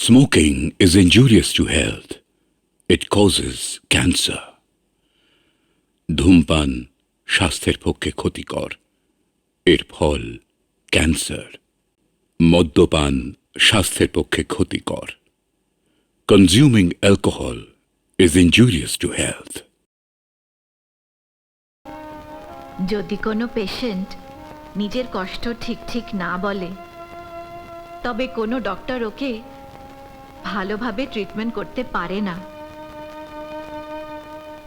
Smoking is injurious to health. It causes cancer. ধূমপান স্বাস্থ্যের পক্ষে ক্ষতিকর। এর ফল ক্যান্সার। মদ্যপান স্বাস্থ্যের পক্ষে ক্ষতিকর। Consuming alcohol is injurious to health. যদি কোনো পেশেন্ট নিজের কষ্ট ঠিক না বলে, তবে কোনো ডক্টর ওকে ভালোভাবে ট্রিটমেন্ট করতে পারে না।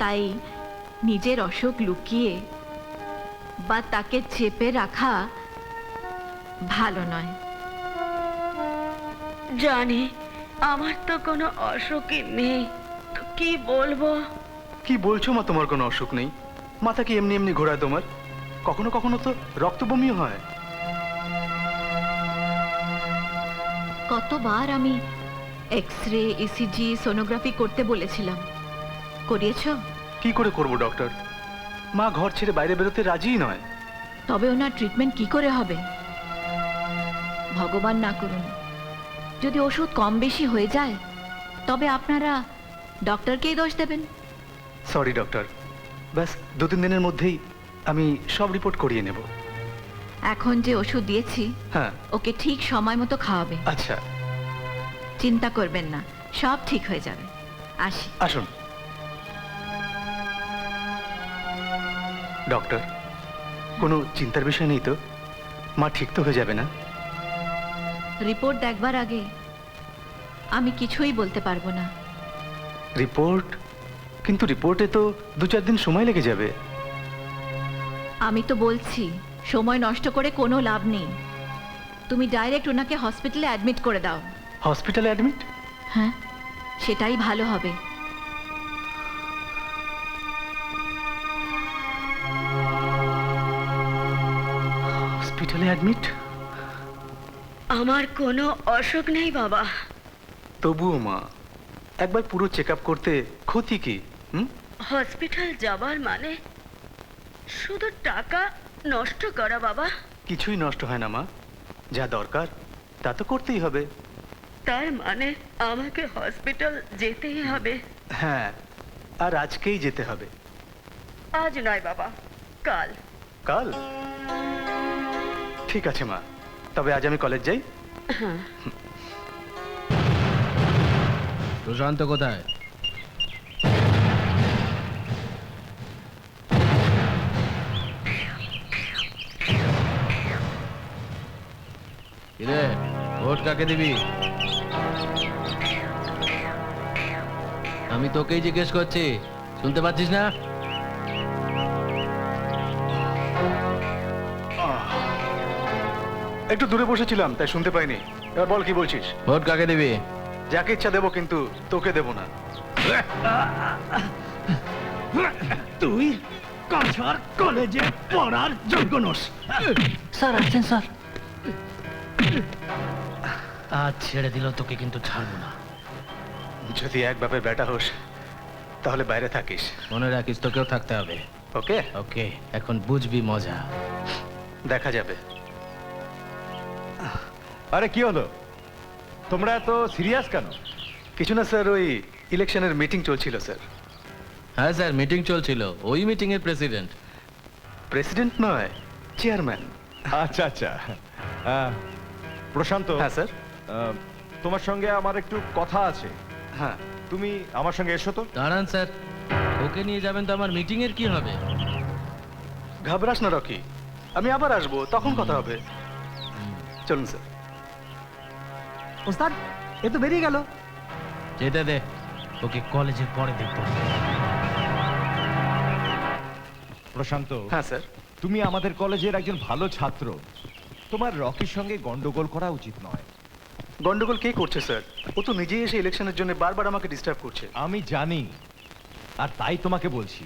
তাই নিজের অসুখ লুকিয়ে বা তাকে চেপে রাখা ভালো নয়। জানি আমার তো কোনো অসুখই নেই, তো কি বলবো? কি বলছো মা? তোমার কোনো অসুখ নেই? মাথা কি এমনি এমনি ঘোরায় তোমার? কখনো কখনো তো রক্ত বমিও হয়। কতবার আমি এক্সরে, ইসিজি, সোনোগ্রাফি করতে বলেছিলাম, করিয়েছো? কি করে করব ডক্টর? মা ঘর ছেড়ে বাইরে বেরোতে রাজিই নয়। তবে ওনার ট্রিটমেন্ট কি করে হবে? ভগবান না করুন, যদি ওষুধ কম বেশি হয়ে যায়, তবে আপনারা ডক্টরকেই দোষ দেবেন। সরি ডক্টর, ব্যাস 2-3 দিনের মধ্যেই আমি সব রিপোর্ট করিয়ে নেব। এখন যে ওষুধ দিয়েছি, হ্যাঁ ওকে ঠিক সময় মতো খাওয়াবে। আচ্ছা, চিন্তা করবেন না, সব ঠিক হয়ে যাবে। আসি। আসুন ডক্টর, কোনো চিন্তার বিষয় নেই তো? মা ঠিক তো হয়ে যাবে না? রিপোর্ট দেখবার আগে আমি কিছুই বলতে পারবো না। রিপোর্ট? কিন্তু রিপোর্টে তো 2-4 দিন সময় লেগে যাবে। আমি তো বলছি, সময় নষ্ট করে কোনো লাভ নেই। তুমি ডাইরেক্ট ওনাকে হসপিটালে অ্যাডমিট করে দাও। হসপিটালে অ্যাডমিট? হ্যাঁ, সেটাই ভালো হবে। হসপিটালে অ্যাডমিট? আমার কোনো অসুখ নেই বাবা। তবুও মা, একবার পুরো চেক আপ করতে ক্ষতি কি? হসপিটাল যাবার মানে শুধু টাকা নষ্ট করা বাবা। কিছুই নষ্ট হয় না মা, যা দরকার তা তো করতেই হবে। তার মানে আমাকে হসপিটাল যেতেই হবে? হ্যাঁ, আর আজকেই যেতে হবে। আজ নয় বাবা, কাল। কাল? ঠিক আছে মা, তবে আজ আমি কলেজ যাই। প্রশান্ত কোথায়? কিরে, ভোট কাকে দিবি? আমি তোকেই জিজ্ঞেস করছি, শুনতে পাচ্ছিস না? একটু দূরে বসেছিলাম তাই শুনতে পাইনি। এবার বল, কি বলছিস? ভোট কাকে দিবি? যাকে ইচ্ছা দেবো, কিন্তু তোকে দেবো না। তুই কাছাড় কলেজে পড়ার যোগ্য নস। স্যার আসছেন স্যার। আজ ছেড়ে দিল, তোকে কিন্তু ছাড়বো না। যদি এক বাপের বেটা হোস তাহলে বাইরে থাকিস। মনে রাখিস, তোকেও থাকতে হবে। ওকে ওকে, এখন বুঝবি মজা। দেখা যাবে। আরে কি হলো, তোমরা এত সিরিয়াস কেন? কিছু না স্যার, ওই ইলেকশনের মিটিং চলছিল স্যার। হ্যাঁ স্যার, মিটিং চলছিল। ওই মিটিং এর প্রেসিডেন্ট। প্রেসিডেন্ট নয়, চেয়ারম্যান। আচ্ছা আচ্ছা। প্রশান্ত। হ্যাঁ স্যার। তোমার সঙ্গে আমার একটু কথা আছে। হ্যাঁ, তুমি আমার সঙ্গে এসো তো। দাঁড়ান স্যার, ওকে নিয়ে যাবেন তো আমার মিটিং এর কি হবে? ঘাবড়াস না রকি, আমি আবার আসবো, তখন কথা হবে। চলুন স্যার। ওস্তাদ, এ তো বেরিয়ে গেল। যেতে দে, ওকে কলেজের পরে দেখবো। প্রশান্ত। হ্যাঁ স্যার। তুমি আমাদের কলেজের একজন ভালো ছাত্র, তোমার রকির সঙ্গে গন্ডগোল করা উচিত নয়। গন্ডগোল কে করছে স্যার? ও তো নিজেই এসে ইলেকশনের জন্য বারবার আমাকে ডিস্টার্ব করছে। আমি জানি, আর তাই তোমাকে বলছি,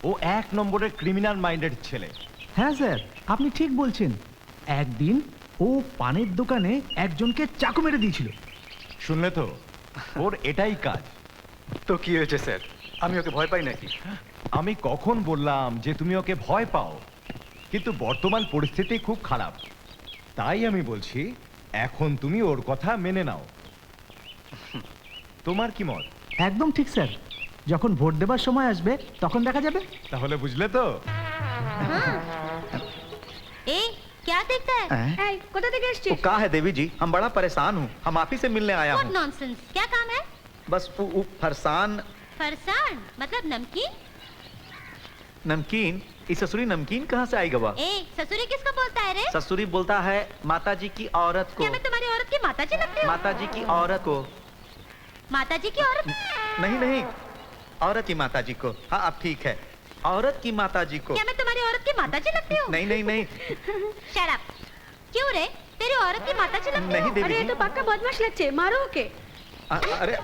ও 1 নম্বরের ক্রিমিনাল মাইন্ডেড ছেলে। হ্যাঁ স্যার, আপনি ঠিক বলছেন। একদিন ও পানের দোকানে একজনকে চাকু মেরে দিয়েছিল। শুনলে তো, ওর এটাই কাজ। তো কি হয়েছে স্যার? আমি ওকে ভয় পাই নাকি? আমি কখন বললাম যে তুমি ওকে ভয় পাও? কিন্তু বর্তমান পরিস্থিতি খুব খারাপ, তাই আমি বলছি এখন তুমি ওর কথা মেনে নাও। তোমার কি মত? একদম ঠিক স্যার, যখন ভোট দেবার সময় আসবে তখন দেখা যাবে। তাহলে বুঝলে তো? এই क्या देखता है এই কোথা থেকে वो এসেছিস कहा है देवी जी, हम बड़ा परेशान हूँ, हम आप ही से मिलने आया व्हाट हूँ। नॉनसेंस क्या काम है बस वो फरसान फरसान मतलब नमकीन नमकीन, ये ससुरी नमकीन कहाँ से आई गवा? ए ससुरी किसको बोलता है रे ससुरी बोलता है माता जी की औरत को। क्या मैं तुम्हारी औरत की माता जी लगती हूँ माता जी की औरत को। माता जी की औरत नहीं नहीं, औरत की माता जी को। हाँ अब ठीक है, औरत की माता जी को। क्या मैं तुम्हारी औरत की माता जी लगती हूँ नहीं नहीं नहीं शट अप क्यों रे तेरी औरत की माता जी लगती नहीं हूँ देवी अरे ये जी। तो पक्का बदमाश लगছে मारो ओके अरे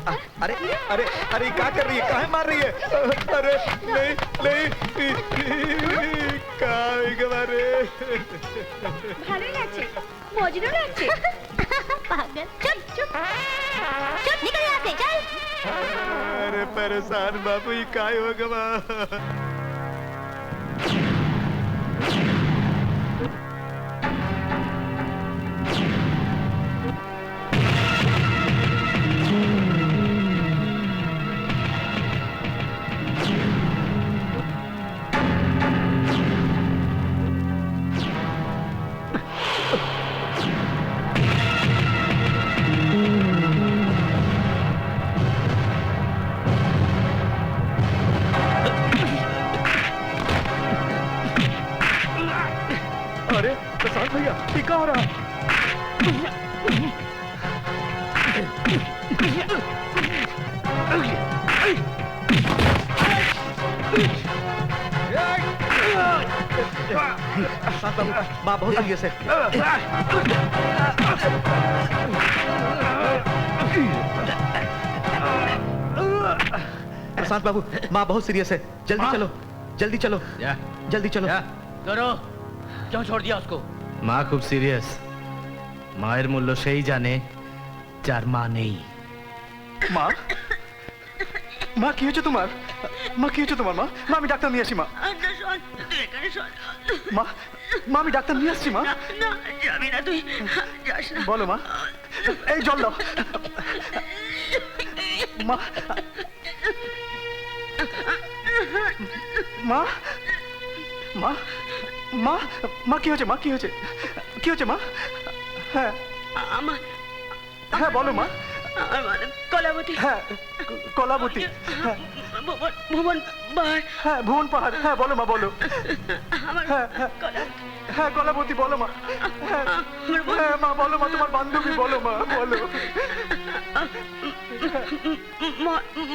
अरे अरे अरे क्या कर रही है, काहे मार रही है? अरे नहीं नहीं काहे गवा रे? ভালোই লাগছে মজনু লাগছে পাগল চুপ চুপ चुप निकल यहाँ से चल अरे परेशान बाबू, ये काय हो गवा? अरे प्रशांत भैया, ये क्या हो रहा है? प्रशांत बाबू, माँ बहुत सीरियस है। प्रशांत बाबू, माँ बहुत सीरियस है, जल्दी चलो, जल्दी चलो, যা जल्दी चलो। যা করো क्यों छोड़ दिया उसको? মা খুব সিরিয়াস, মায়ের মূল্য সেই জানে যার মা নেই। মা, মা কি হয়েছে তোমার? মা কি হয়েছে তোমার? মা মা আমি ডাক্তার নিয়ে আসি। মা আচ্ছা শোন তুই এখানে শোন মা মা আমি ডাক্তার নিয়ে আসছি। মা না যাবি না তুই যাস না বলো মা, এই জল দাও। মা মা মা মা মা কি হয়েছে? মা কি হয়েছে? কি হয়েছে মা? হ্যাঁ আমার হ্যাঁ বলো মা। আমার মানে কলাবতী হ্যাঁ কলাবতী। হ্যাঁ ভুবন ভুবন বাহার হ্যাঁ ভুবন পাহাড়। হ্যাঁ বলো মা বলো। আমার হ্যাঁ হ্যাঁ হ্যাঁ কলাবতী বলো মা। হ্যাঁ হ্যাঁ মা বলো মা, তোমার বান্ধবী বলো মা বলো।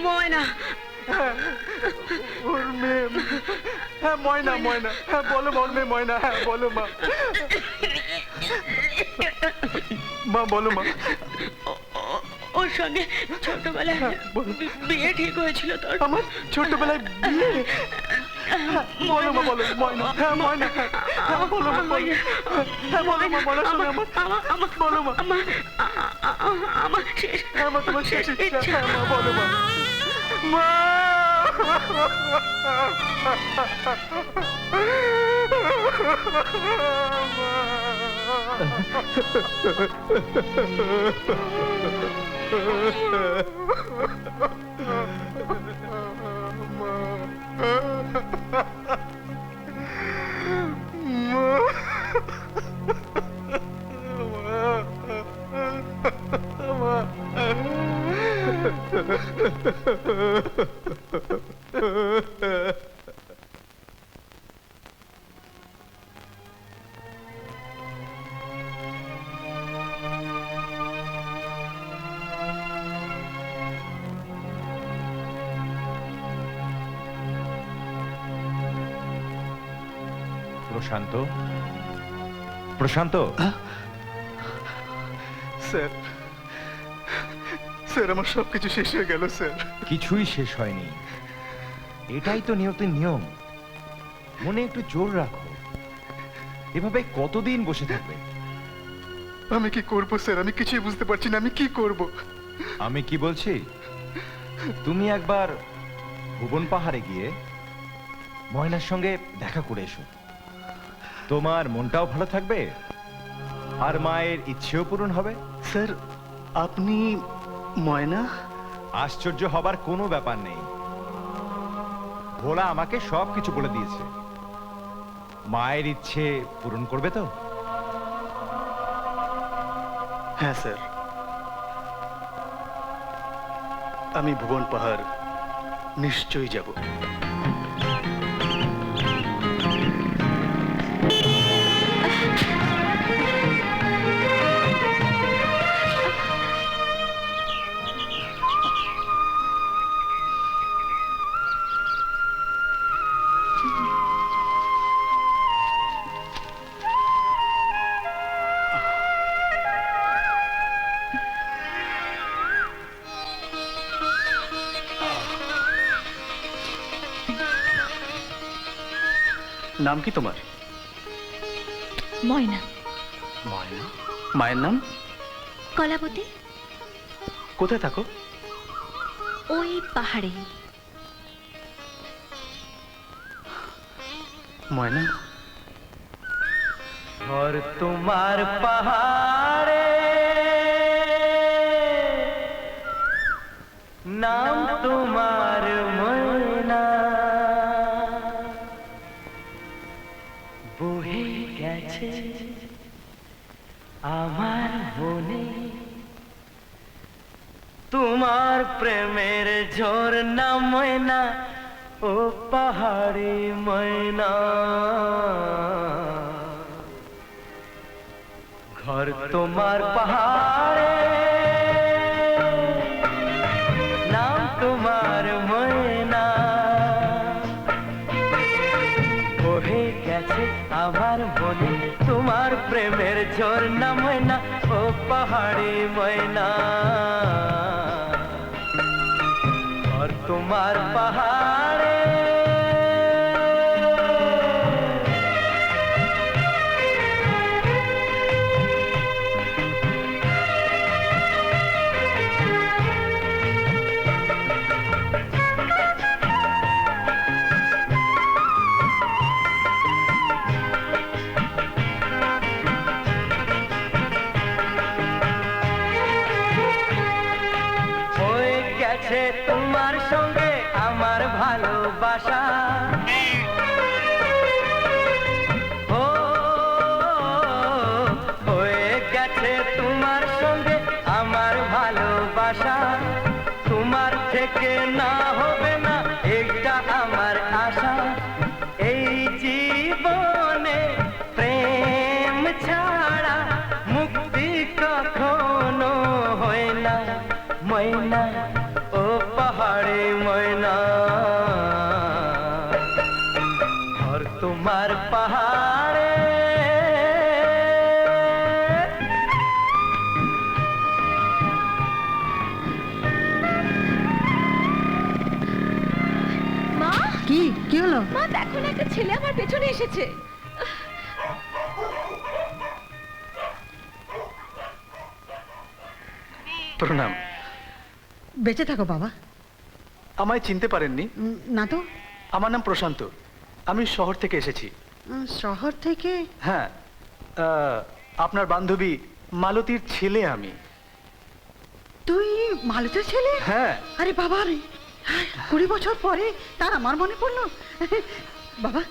ময়না হ্যাঁ ওর মেয়ে, হ্যাঁ ময়না ময়না। হ্যাঁ বলো মা, ওর মেয়ে ময়না। হ্যাঁ বলো মা। মা বলো মা। ওর সঙ্গে ছোটবেলায় বিয়ে ঠিক হয়েছিল তোর আমার ছোটবেলায় বিয়ে? হ্যাঁ, বলো মা বলো ময়না। হ্যাঁ ময়না। হ্যাঁ বলো মা বলো। হ্যাঁ বলো মা, বলার সঙ্গে আমার বলো মা। আমার শেষ হ্যাঁ মা তোমার শেষ ইচ্ছা। হ্যাঁ মা বলো মা। মা প্রশান্ত, প্রশান্ত, স্যার স্যার আমার সবকিছু শেষ হয়ে গেল স্যার। কিছুই শেষ হয়নি। এটাই তো নিয়তির নিয়ম। মনে একটু জোর রাখো। এভাবে কতদিন বসে থাকবে? আমি কি করব স্যার? আমি কিছুই বুঝতে পারছি না, আমি কি করব? আমি কি বলছি, তুমি একবার ভুবন পাহাড়ে গিয়ে ময়নার সঙ্গে দেখা করে এসো। তোমার মনটাও ভালো থাকবে আর মায়ের ইচ্ছেও পূরণ হবে। স্যার আপনি ময়না? আশ্চর্য হবার কোনো ব্যাপার নেই। ভোলা আমাকে সব কিছু বলে দিয়েছে। মায়ের ইচ্ছে পূরণ করবে তো? হ্যাঁ স্যার, আমি ভুবন পাহাড় নিশ্চয়ই যাব। নাম কি তোমার? ময়না। ময়না। মায়ের নাম? কলাবতী। কোথায় থাকো? ওই পাহাড়ে। ময়না, ঘর তোমার পাহাড়ে, নাম তোমার ময়না, বহে গেছে আমার মনে তোমার প্রেমের ঝর্ণা ময়না, ও পাহাড়ি ময়না। ঘর তোমার পাহাড়ে, নাম তোমার ময়না, বহে গেছে আমার মনে তোমার প্রেমের ঝর্ণা ময়না, ও পাহাড়ি ময়না। ঘর তোমার পাহাড়ে, হয়ে গেছে তোমার সঙ্গে আমার ভালোবাসা, ও হয়ে গেছে তোমার সঙ্গে আমার ভালোবাসা, তোমার থেকে না হবে না এটা আমার আশা। এই জীবনে প্রেম ছাড়া মুক্তি কখনো হয় না ময়না, ও পাহাড়ি ময়না। ঘর তোমার পাহাড়ে, মা, কি কি হলো? মা দেখো না, একটা ছেলে আমার পেছনে এসেছে। প্রণাম। বেঁচে থাকো বাবা। আমায় চিনতে পারেননি? না তো। আমার নাম প্রশান্ত, আমি শহর থেকে এসেছি। শহর থেকে? হ্যাঁ, আপনার বান্ধবী মালতীর ছেলে আমি। তুই মালতের ছেলে? হ্যাঁ। আরে বাবা রে, 20 বছর পরে তার আমার মনে পড়লো। বাবা,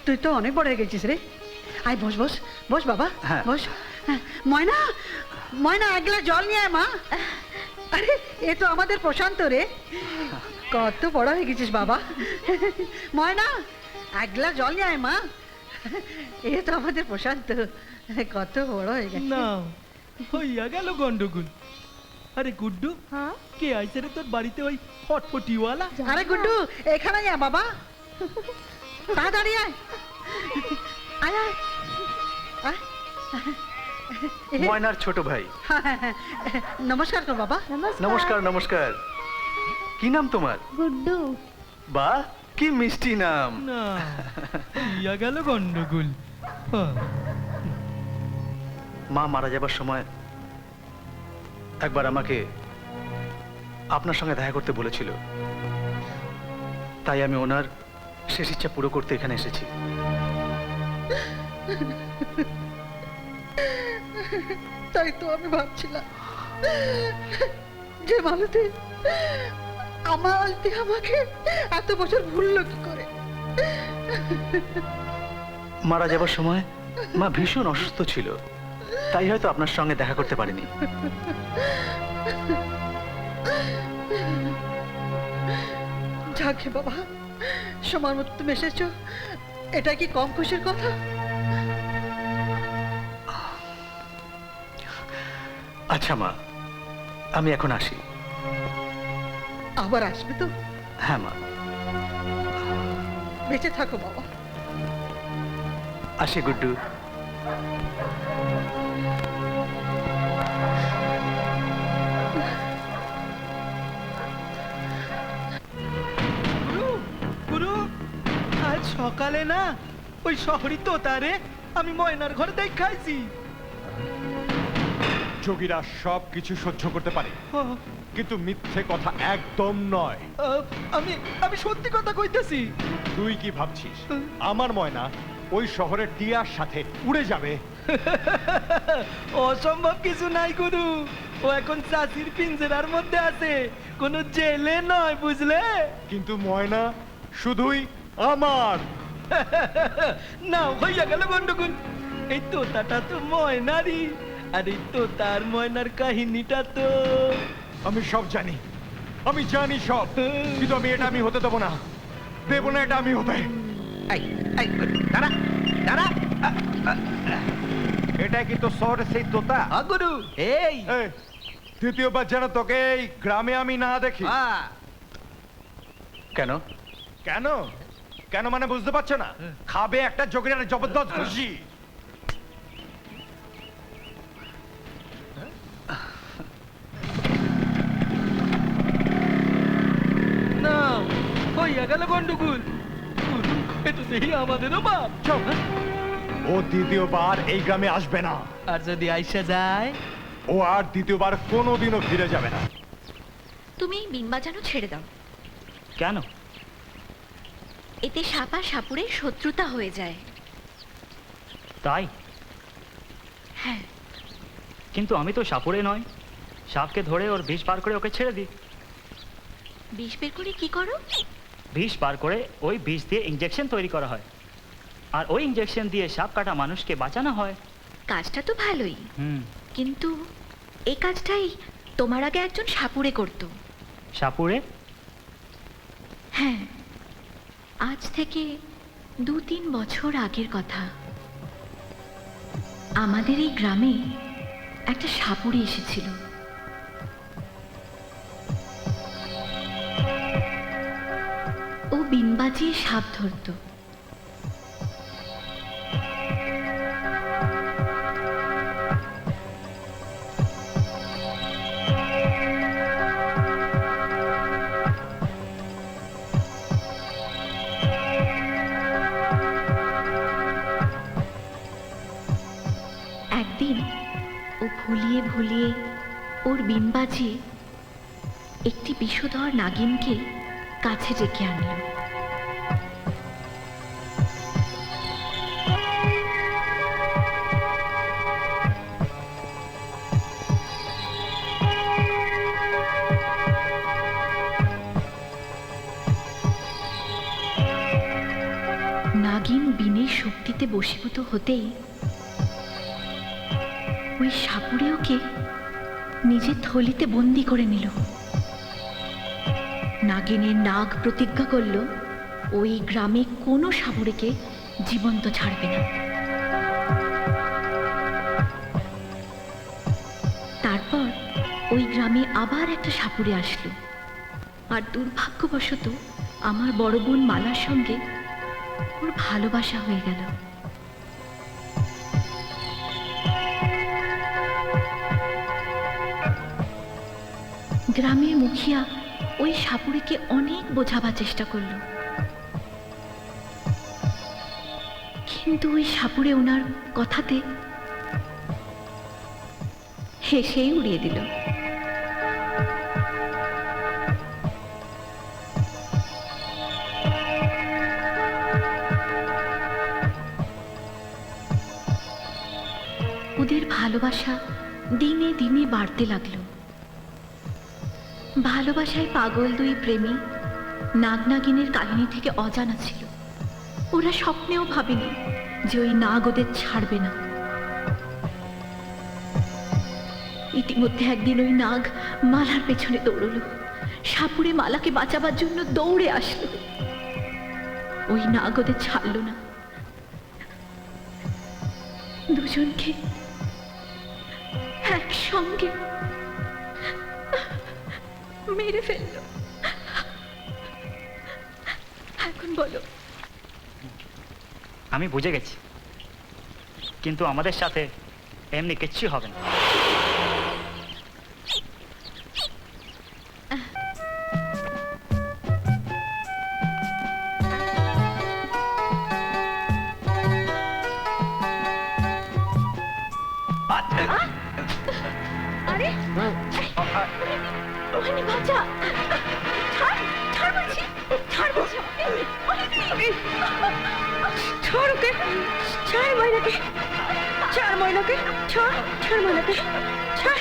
তুই তো অনেক বড় হয়ে গেছিস রে। আয় বস বস বস বাবা, হ্যাঁ। বস। ময়না, ময়না এক গ্লাস জল নিয়ে আয় মা। আরে এ তো আমাদের প্রশান্ত রে, কত বড় হয়ে গেছিস বাবা। ময়না এক গ্লাস জল নিয়ে আয় মা। এ তো আমাদের প্রশান্ত, কত বড় হয়ে গেছে। না হইয়া গেল গন্ডগোল। আরে গুড্ডু, কে আইছে রে তোর বাড়িতে ওই ফটফটিওয়ালা? আরে গুড্ডু এখানে আয় বাবা, তাড়াতাড়ি আয়। আয় আয় আয়। ময়নার ছোট ভাই। নমস্কার তো বাবা। নমস্কার নমস্কার। কি নাম তোমার? গুড্ডু। বাহ, কি মিষ্টি নাম। না হইয়া গেল গন্ডগোল। হ্যাঁ। মা মারা যাবার সময় একবার আমাকে আপনার সঙ্গে দেখা করতে বলেছিল, তাই আমি ওনার শেষ ইচ্ছা পুরো করতে এখানে এসেছি। তাই তো আমি ভাবছিলাম যে মালতী আমাকে এত বছর ভুললো কি করে? মারা যাবার সময় মা ভীষণ অসুস্থ ছিল, তাই হয়তো আপনার সঙ্গে দেখা করতে পারিনি। যাকে বাবা, সময় মতো তুমি এসেছো, এটা কি কম খুশির কথা? আচ্ছা মা, আমি এখন আসি। আবার আসবে তো? হ্যাঁ মা, বেঁচে থাকো বাবা। আসি গুড্ডু। গুরু, আজ সকালে না ওই শহরই তোতারে আমি ময়নার ঘরে দেখাইছি। যোগীরা সব কিছু সহ্য করতে পারে, কিন্তু মিথ্যে কথা একদম নয়। আমি আমি সত্যি কথা কইতেছি। তুই কি ভাবছিস আমার ময়না ওই শহরের টিয়ার সাথে উড়ে যাবে? অসম্ভব কিছু নাই গুরু, ও এখন চাষির পিঞ্জরার মধ্যে আছে, কোনো জেলে নয়, বুঝলে? কিন্তু ময়না শুধুই আমার। না, হইয়া গেল গন্ডগোল। এই তোতাটা তো ময়নারই, আর এই তোতার ময়নার কাহিনীটা তো আমি সব জানি, আমি জানি সব, কিন্তু আমি হতে দেবো না, দেবো না এটা আমি হতে। এটা কিন্তু শহরে সেই তোতা। গুরু, এই এই, দ্বিতীয়বার যেন তোকে এই গ্রামে আমি না দেখি। কেন? কেন কেন মানে বুঝতে পারছো না? খাবে একটা যোগীর জবরদস্ত খুশি। না, হইয়া গেল গন্ডগোল। গুরু, এটা দেখি আমাদেরও বাপ। চুপ! ও দ্বিতীয়বার এই গ্রামে আসবে না, আর যদি আইসা যায়? ও আর দ্বিতীয়বার কোনোদিনও ফিরে যাবে না। তুমি এই বিন বাজানো ছেড়ে দাও। কেন? এতে সাপ আর সাপুড়ের শত্রুতা হয়ে যায়। তাই? হ্যাঁ। কিন্তু আমি তো সাপুড়ে নয়, সাপকে ধরে ওর বিষ পার করে ওকে ছেড়ে দিই। বিষ বের করে কি করো? বিষ পার করে ওই বিষ দিয়ে ইঞ্জেকশন তৈরি করা হয়, আর ওই ইঞ্জেকশন দিয়ে সাপ কাটা মানুষকে বাঁচানো হয়। কাজটা তো ভালোই, হুম। কিন্তু এই কাজটাই তোমার আগে একজন সাপুড়ে করতো। সাপুড়ে? হ্যাঁ, আজ থেকে 2-3 বছর আগের কথা। আমাদের এই গ্রামে একটা সাপুড়ে এসেছিল। ও বিন বাজিয়ে সাপ ধরতো। একদিন ও ভুলিয়ে ভুলিয়ে ওর বিন বাজিয়ে একটি বিষধর নাগিনকে কাছে ডেকে আনলো। নাগিন বিনের শক্তিতে বশীভূত হতেই ওই সাপুড়ে ওকে নিজের থলিতে বন্দি করে নিল। নাগিনের নাগ প্রতিজ্ঞা করল ওই গ্রামে কোনো সাপুড়েকে জীবন্ত ছাড়বে না। তারপর ওই গ্রামে আবার একটা সাপুড়ে আসলো, আর দুর্ভাগ্যবশত আমার বড় বোন মালার সঙ্গে ওর ভালোবাসা হয়ে গেল। গ্রামের মুখিয়া ওই সাপুড়েকে অনেক বোঝাবার চেষ্টা করলো, কিন্তু ওই সাপুড়ে ওনার কথাতে হেসেই উড়িয়ে দিল। ওদের ভালোবাসা দিনে দিনে বাড়তে লাগলো। ভালোবাসায় পাগল দুই প্রেমী নাগ নাগিনীর কাহিনী থেকে অজানা ছিল। ওরা স্বপ্নেও ভাবেনি যে ওই নাগ ওদের ছাড়বে না। ইতিমধ্যে একদিন ওই নাগ মালার পেছনে দৌড়লো। সাপুড়ে মালাকে বাঁচাবার জন্য দৌড়ে আসলো। ওই নাগ ওদের ছাড়লো না, দুজনকে একসঙ্গে মেরে ফেললো। এখন বলো। আমি বুঝে গেছি, কিন্তু আমাদের সাথে এমনি কিচ্ছু হবে না। আরে ওখানে বাঁচা, ছাড় ছাড় বলছি, ছাড় বলছি। ছাড় ওকে, ছাড় ময়নাকে, ছাড় ময়নাকে, ছাড়, ছাড় ময়নাকে, ছাড়।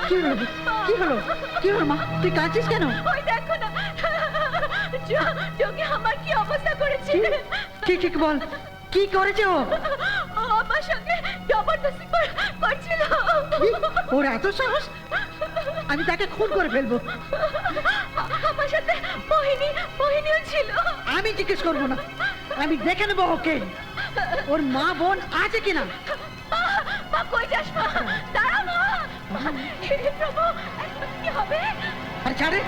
কি হলো, কি হলো, কি হলো মা? তুই কাঁদছিস কেন? ওই দেখো না, যোগী আমার কি অবস্থা করেছে। ঠিক ঠিক বল, কি করেছে ও? ও আমার সঙ্গে জবরদস্তি করছিল। ওর এত সাহস! আমি তাকে খুন করে ফেলবো। আমার সাথে মোহিনীও ছিল। আমি জিজ্ঞেস করবো না, আমি দেখে নেবো ওকে, ওর মা বোন আছে কিনা। মা কই যাস মা? দাঁড়া মা। হে প্রভু, এখন কি হবে? আর ছাড়ে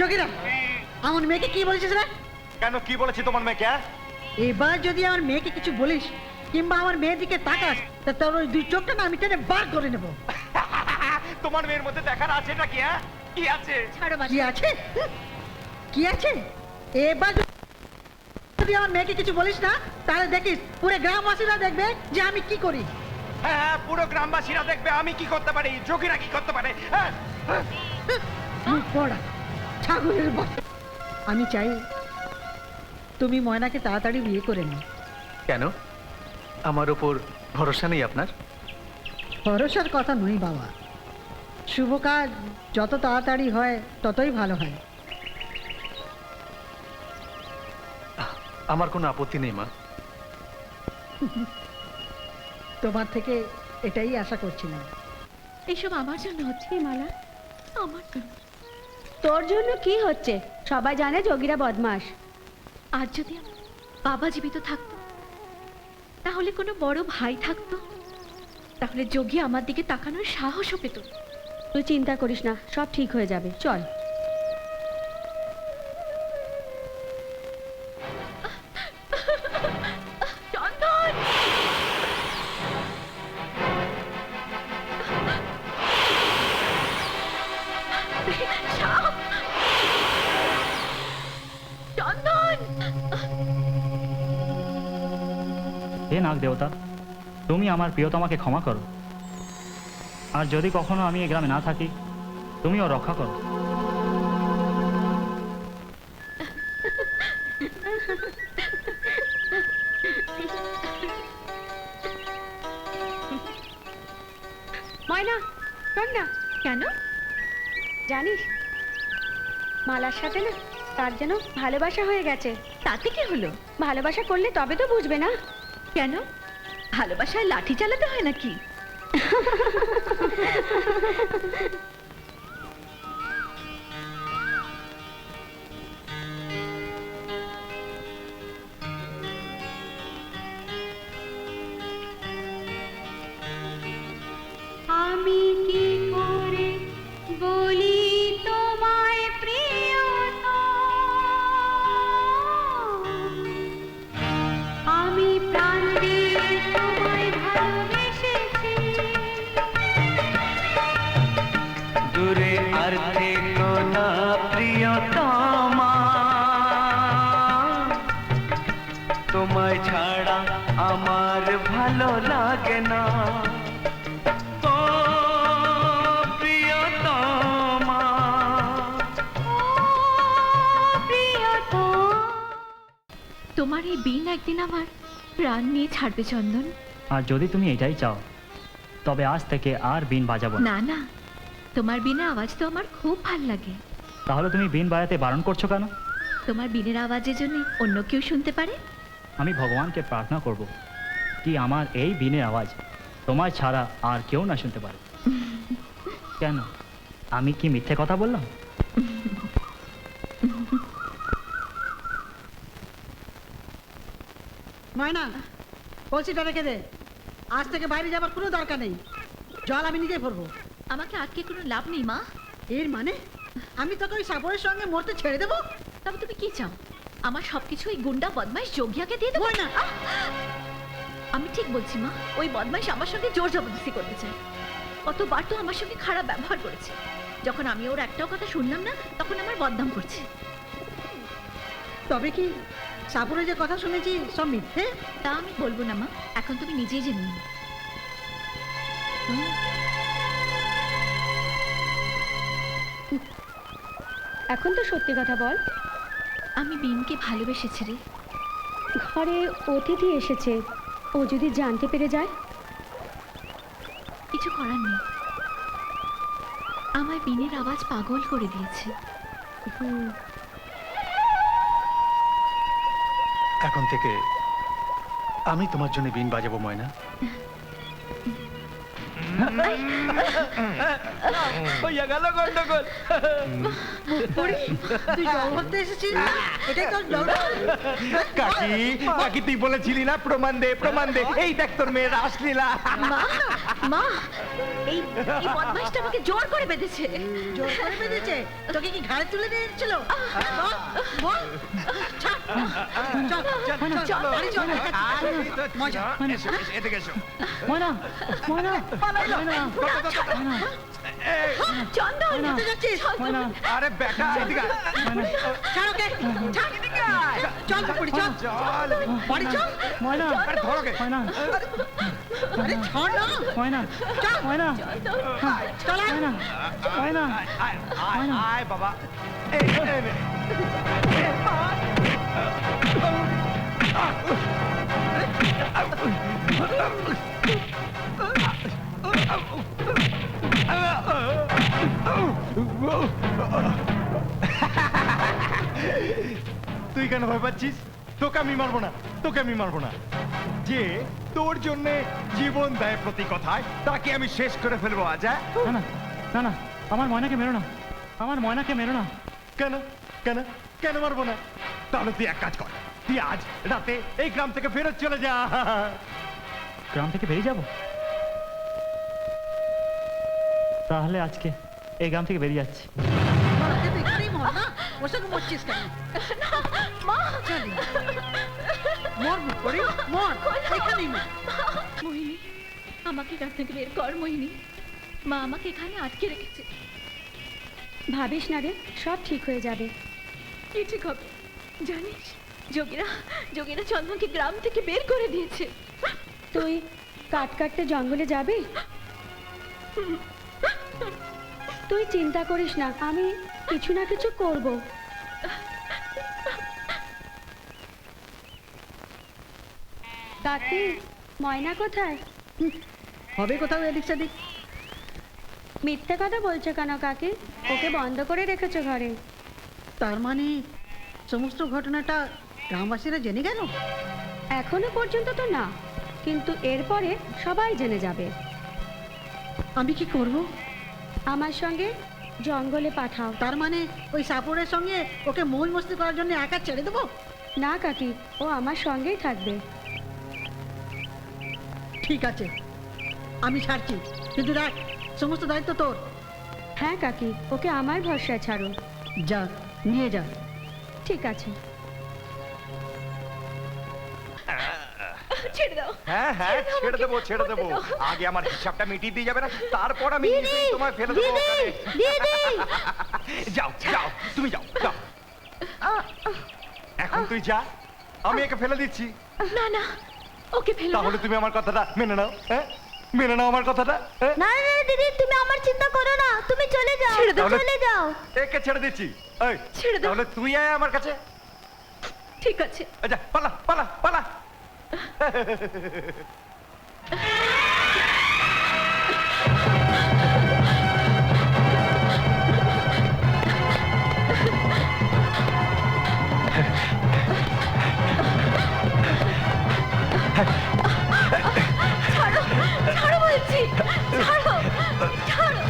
যোগীরা, আমার মেয়েকে কি বলেছিস রে? কেন, কি বলেছি তোমার মেয়েকে? এবার যদি আমার মেয়েকে কিছু বলিস কিংবা আমার মেয়ের দিকে তাকাস, তা তোর ওই দুই চোখটা না আমি টেনে বার করে নেবো। তোমার মেয়ের মধ্যে দেখার আছেটা কি? কি আছে? কি আছে? কি আছে? এবার যদি আমার মেয়েকে কিছু বলিস না, তাহলে দেখিস পুরো গ্রামবাসীরা দেখবে যে আমি কি করি। হ্যাঁ, পুরো গ্রামবাসীরা দেখবে আমি কি করতে পারি, যোগীরা কি করতে পারে। মুখ পড়া ছাগলের বাচ্চা। আমি চাই তুমি ময়নাকে তাড়াতাড়ি বিয়ে করে নাও। কেন, আমার উপর ভরসা নেই আপনার? ভরসার কথা নই বাবা, শুভ কাজ যত তাড়াতাড়ি হয় ততই ভালো হয়। আমার কোনো আপত্তি নেই মা। তোমার থেকে এটাই আশা করছিলাম। এইসব আমার জন্য হচ্ছে মালা, আমার জন্য। তোর জন্য কি হচ্ছে? সবাই জানে যোগীরা বদমাস। আর যদি আমার বাবা জীবিত থাকতো, তাহলে কোনো বড় ভাই থাকতো, তাহলে যোগী আমার দিকে তাকানোর সাহসও পেত। তুই চিন্তা করিস না, সব ঠিক হয়ে যাবে। চল। চন্দন! সাপ! চন্দন! হে নাগ দেবতা, তুমি আমার প্রিয়তমাকে ক্ষমা করো, আর যদি কখনো আমি এই গ্রামে না থাকি, তুমি ওর রক্ষা করো। ময়না, শোন না। কেন? জানিস মালার সাথে না তার যেন ভালোবাসা হয়ে গেছে। তাতে কি হলো? ভালোবাসা করলে তবে তো বুঝবে না। কেন, ভালোবাসায় লাঠি চালাতে হয় নাকি? ছাড়া আমার ভালো লাগে না ও প্রিয়তমা তোমার এই বিন একদিন আমার প্রাণ নিয়ে ছাড়বে চন্দন। আর যদি তুমি এটাই চাও তবে আজ থেকে আর বিন বাজাবো না। না না, তোমার বিনা আওয়াজ তো আমার খুব ভাল লাগে। তাহলে তুমি বিন বাজাতে বারণ করছো কেন? তোমার বিনের আওয়াজের জন্য অন্য কেউ শুনতে পারে। আমি ভগবানকে প্রার্থনা করব কি আমার এই বিনের আওয়াজ তোমার ছাড়া আর কেউ না শুনতে পারে। কেন, আমি কি মিথ্যে কথা বললাম? ময়না, কলসিটা রেখে দে। আজ থেকে বাইরে যাবার কোনো দরকার নেই, জল আমি নিজেই ভরবো। আমাকে আটকে কোনো লাভ নেই মা। এর মানে আমি তোকে ওই সাপরের সঙ্গে মরতে ছেড়ে দেবো? তবে তুমি কি চাও, আমার সবকিছু ওই গুন্ডা বদমাইশ যোগিয়াকে দিয়ে দেবো? না, আমি ঠিক বলছি মা, ওই বদমাইশ আমার সঙ্গে জোর জবরদস্তি করতে চায়। কতবার তো আমার সঙ্গে খারাপ ব্যবহার করেছে। যখন আমি ওর একটাও কথা শুনলাম না, তখন আমার বদনাম করছে। তবে কি সাপুরে যে কথা শুনেছি সব মিথ্যে? তা আমি বলবো না মা, এখন তুমি নিজেই জেনে নিও। এখন তো সত্যি কথা বল। আমি বিনকে ভালোবেসেছি রে। ঘরে অতিথি এসেছে, ও যদি জানতে পেরে যায়? কিছু করার নেই, আমার বিনের আওয়াজ পাগল করে দিয়েছে। এখন থেকে আমি তোমার জন্য বিন বাজাবো ময়না। হইয়া গেল গন্ডগোল তুই জল ভরতে এসেছিস? এটাই তোর জল? কাকি কাকি তুই বলেছিলি না প্রমাণ দে প্রমাণ দে, এই দেখ তোর মেয়ের রাসলীলা। মা মা, এই বদমাইশটা আমাকে জোর করে বেঁধেছে। জোর করে বেঁধেছে? তোকে কি ঘাড়ে তুলে নিয়ে এসেছিল? বল, বল। চল, চল, চল, চল, বাড়ি চল। মজা। এদিকে এসো। ময়না, ময়না, ময়না, চন্দন, কোথায় যাচ্ছিস? ময়না, আরে বেটা এদিকে আয়। ছাড় ওকে, ছাড়। চল, বাড়ি চল। বাড়ি চল। ময়না, আরে ধর ওকে। ময়না, আরে ছাড় না। ময়না, ময়না, চল আয়। ময়না, ময়না। আয় আয় আয় বাবা। এই, এই নে। তুই কেন ভয় পাচ্ছিস? তোকে আমি মারবো না, তোকে আমি মারবো না। যে তোর জন্য জীবন দেয় প্রতি কথায়, তাকে আমি শেষ করে ফেলবো আজ। না না না না, আমার ময়নাকে মেরো না, আমার ময়নাকে মেরো না। কেন কেন কেন মারবো না? তাহলে তুই এক কাজ কর, তুই আজ রাতে এই গ্রাম থেকে ফেরত চলে যা। গ্রাম থেকে বেরিয়ে যাব? তাহলে আজকে এই গ্রাম থেকে বেরিয়ে যাচ্ছি। মাকে তো এখানেই মর না, ওর সঙ্গে মরছিস কেন? মা, চল মর, করি মর, এখানেই মর। মোহিনী, আমাকে গ্রাম থেকে বের কর মোহিনী। মা আমাকে এখানে আটকে রেখেছে। ভাবিস না রে, সব ঠিক হয়ে যাবে। কি ঠিক হবে জানিস? যোগীরা চন্দনকে গ্রাম থেকে বের করে দিয়েছে। তুই কাট কাটতে জঙ্গলে যাবি? তুই চিন্তা করিস না, আমি কিছু না কিছু করব। কাকি, ময়না কোথায়? হবে কোথাও এদিক সেদিক। মিথ্যে কথা বলছো কেন কাকি? ওকে বন্ধ করে রেখেছো ঘরে। তার মানে সমস্ত ঘটনাটা গ্রামবাসীরা জেনে গেল? এখনো পর্যন্ত তো না, কিন্তু এরপরে সবাই জেনে যাবে। আমি কি করব? আমার সঙ্গে জঙ্গলে পাঠাও। তার মানে ওই সাপুরের সঙ্গে ওকে মৌজ মস্তি করার জন্য একা ছেড়ে দেবো? না কাকি, ও আমার সঙ্গেই থাকবে। ঠিক আছে, আমি ছাড়ছি, কিন্তু দেখ সমস্ত দায়িত্ব তোর। হ্যাঁ কাকি, ওকে আমার ভরসায় ছাড়ো। যা, নিয়ে যা। ঠিক আছে। ছেড়ে দাও। হ্যাঁ হ্যাঁ ছেড়ে দেবো ছেড়ে দেবো, আগে আমার হিসাবটা মিটিয়ে দিয়ে যাবে না, তারপর আমি নিজেই তোমায় ফেলে দেবো ওখানে। যাও যাও, তুমি যাও যাও। এখন তুই যা, আমি একে ফেলে দিচ্ছি। না না ওকে ফেলো তাহলে তুমি আমার কথাটা মেনে নাও, হ্যাঁ? মেনে নাও আমার কথাটা, হ্যাঁ? না না দিদি, তুমি আমার চিন্তা করো না, তুমি চলে যাও, তাহলে- চলে যাও। একে ছেড়ে দিচ্ছি। এই, ছেড়ে দাও। তাহলে তুই আয় আমার কাছে। ঠিক আছে আচ্ছা, পালা পালা পালা। ছাড়ো বলছি ছাড়ো ছাড়ো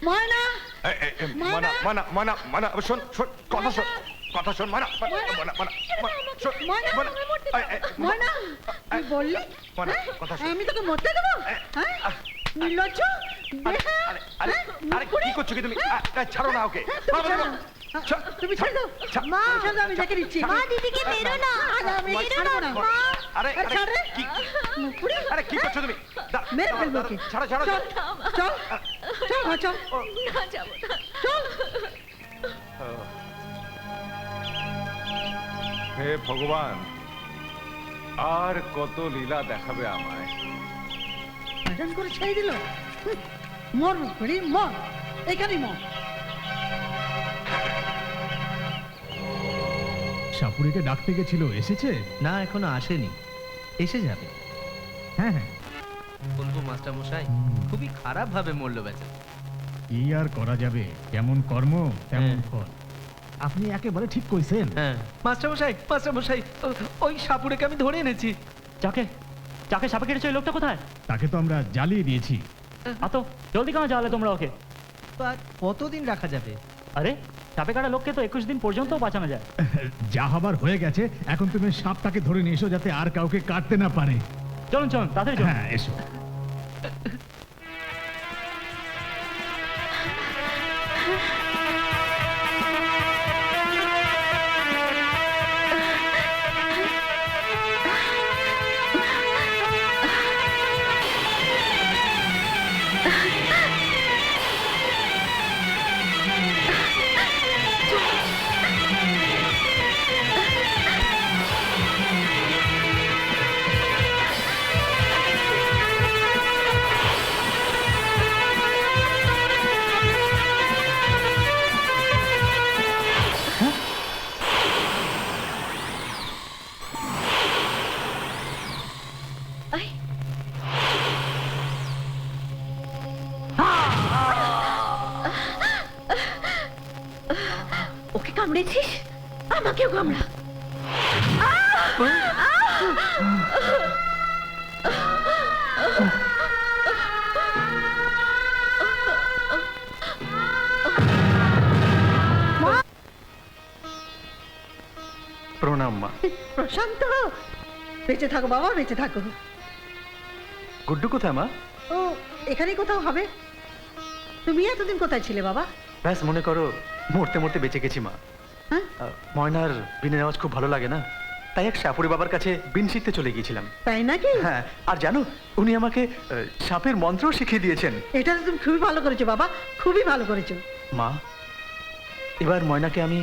ময়না এই, এই, এই, মানা মানা মানা মানা শোন শোন কথা শোন কথা শোন মানা মানা মানা মানা শোন ময়না, মানা এই, এই, ময়না তুই বললি মানা হ্যাঁ? কথা শোন। আমি তোকে মরতে দেবো হ্যাঁ নির্লজ্জ আরে আরে আরে আরে কি করছো কি তুমি? ছাড়ো না ওকে। তুমি ছাড়ো। তুমি ছেড়ে দাও ছাড়। মা ছেড়ে দাও, আমি দেখে নিচ্ছি মা দিদিকে মেরো না, আমি মা, ছাড়বো না মা। আরে আরে ছাড় রে। কি মুকুড়ি আরে কি করছো তুমি? মেরে ফেলবো ওকে ছাড়ো ছাড়ো চল চল চল মা চল না যাবো না চল হে ভগবান, আর কত লীলা দেখাবে আমায়? আজান করে ছেড়ে দিল মর মুকুড়ি মর এখানেই মর সাপুরিকে ডাকতে গেছিল, এসেছে? না এখনো আসেনি, এসে যাবে। হ্যাঁ হ্যাঁ। বলবো মাস্টার মশাই খুবই খারাপ ভাবে মরলো বেচা। কি আর করা যাবে, কেমন কর্ম তেমন হ্যাঁ। ফল। আপনি একেবারে ঠিক কইছেন। হ্যাঁ মাস্টার মশাই ওই সাপুরেকে আমি ধরে এনেছি। যাকে যাকে সাপে কেটেছে ওই লোকটা কোথায়? তাকে তো আমরা জ্বালিয়ে দিয়েছি। তো জলদি কেন জ্বালে তোমরা ওকে? তো আর কতদিন রাখা যাবে? আরে সাপে কাটা লোককে তো 21 দিন পর্যন্ত বাঁচানো যায়। যা হবার হয়ে গেছে, এখন তুমি সাপটাকে ধরে নিয়ে এসো যাতে আর কাউকে কাটতে না পারে। চলুন চলুন তাড়াতাড়ি চলুন। হ্যাঁ এসো। আই ওকে কামড়েছিস আমাকেও কামড়া প্রণাম মা। প্রশান্ত বেঁচে থাকো বাবা বেঁচে থাকো গুড্ডু কোথায় মা? ও এখানেই কোথাও হবে তুমি এতদিন কোথায় ছিলে বাবা ব্যাস মনে করো মরতে মরতে বেঁচে গেছি মা। হ্যাঁ ময়নার বিনের আওয়াজ খুব ভালো লাগে না, তাই এক সাপুরি বাবার কাছে বিন শিখতে চলে গিয়েছিলাম। তাই নাকি হ্যাঁ, আর জানো উনি আমাকে সাপের মন্ত্রও শিখিয়ে দিয়েছেন। এটা তো তুমি খুবই ভালো করেছো বাবা খুবই ভালো করেছো মা, এবার ময়নাকে আমি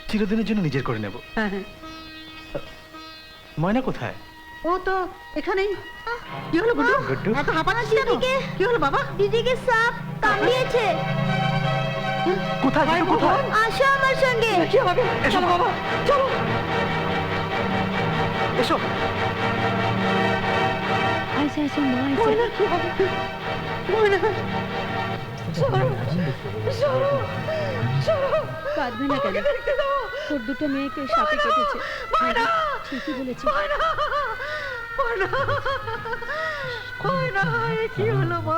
চিরদিনের জন্য নিজের করে নেব। হ্যাঁ হ্যাঁ ময়না কোথায়? ও তো এখানেই কি হলো গুড্ডু গুড্ডু? এত হাঁপাচ্ছিস কেন দিদিকে- কি হলো বাবা দিদিকে সাপ কামড়িয়েছে। কোথায় ভাই, গুড্ডু, কোথায়? আসো আমার সঙ্গে। কি হবে চলো বাবা চলো এসো। আচ্ছা আচ্ছা মা ময়না কি হবে ময়না কাঁদবে না কেন? ওর দুটো মেয়েকে সাপে কেটেছে। ঠিকই বলেছি। কি হলো মা?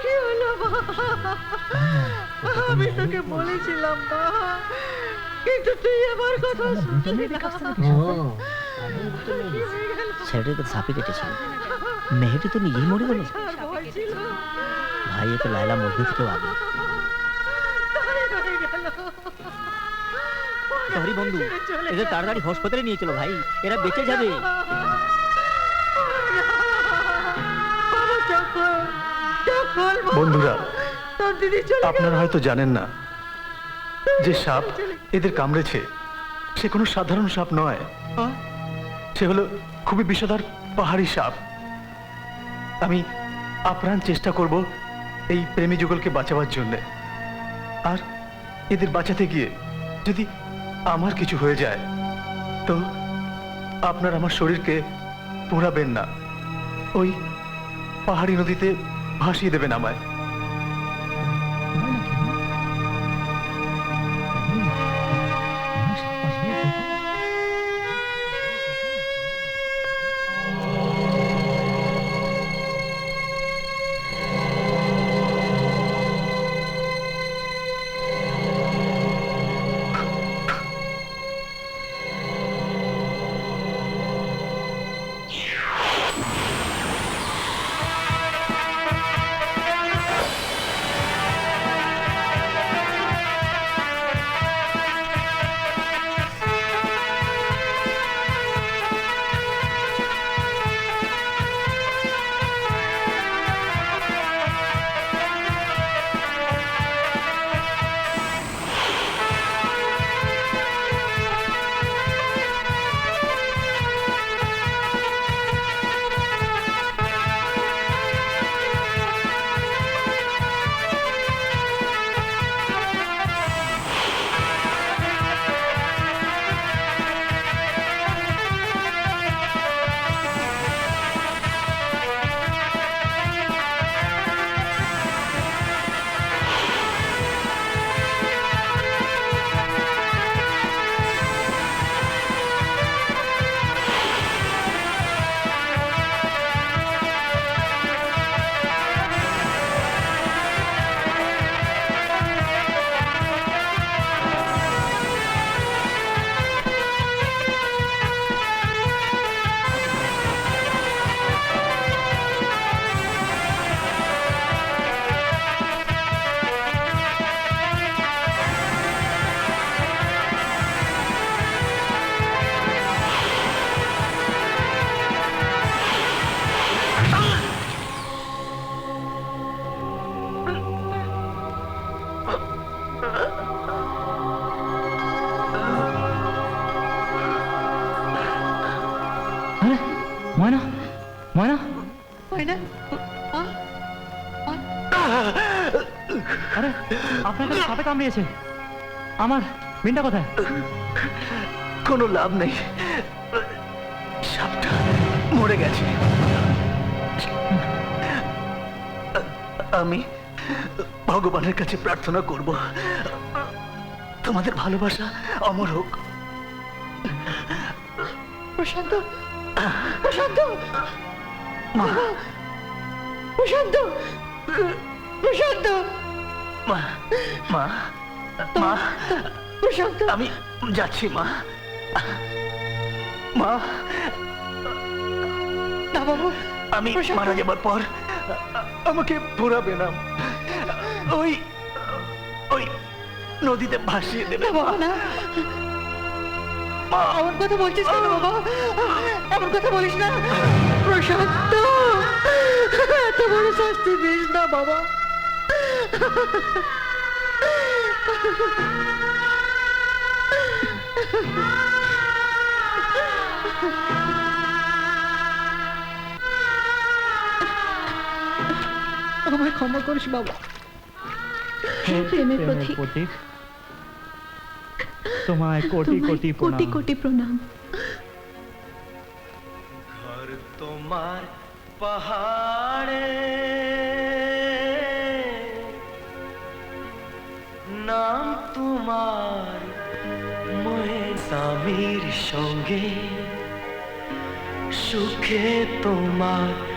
কি হলো মা? আমি তোকে বলেছিলাম মা, কিন্তু তুই আমার কথা শুনলি না। ছেলেটাকে তো সাপে কেটেছিল, মেয়েটি তো নিজেই মরে গেল। ভাই এ তো লায়লা মধ্যে থেকেও আগে। সরি বন্ধু, এদের তাড়াতাড়ি হাসপাতালে নিয়ে চলো ভাই, এরা বেঁচে যাবে। বন্ধুরা, আপনারা হয়তো জানেন না যে সাপ এদের কামড়েছে সে কোনো সাধারণ সাপ নয়, সে হলো খুবই বিষধর পাহাড়ি সাপ। আমি আপ্রাণ চেষ্টা করব এই প্রেমী যুগলকে বাঁচাবার জন্যে, আর এদের বাঁচাতে গিয়ে যদি আমার কিছু হয়ে যায় তো আপনার আমার শরীরকে পোড়াবেন না, ওই পাহাড়ি নদীতে ভাসিয়ে দেবেন আমায়। ময়না, ময়না, ময়না, আরে আপনাকে সাপে কামড়িয়েছে, আমার মিনটা কোথায়? কোনো লাভ নেই, সাপটা মরে গেছে। আমি ভগবানের কাছে প্রার্থনা করব তোমাদের ভালোবাসা অমর হোক। প্রশান্ত, প্রশান্ত, মা, প্রশান্ত, প্রশান্ত, মা, মা, মা, প্রশান্ত, আমি যাচ্ছি মা। মা, না বাবু, আমি মারা যাবার পর আমাকে পোড়াবে না, ওই ওই নদীতে ভাসিয়ে দেবে। বাবা না, এমন কথা বলছিস কেন বাবা? এমন কথা বলিস না প্রশান্ত, এত বড় শাস্তি দিস না বাবা। আমায় ক্ষমা করিস বাবা। প্রেমের প্রতীক, তোমায় কোটি কোটি কোটি কোটি প্রণাম। ঘর তোমার পাহাড়ে, তোমার স্বামীর সঙ্গে সুখে তোমার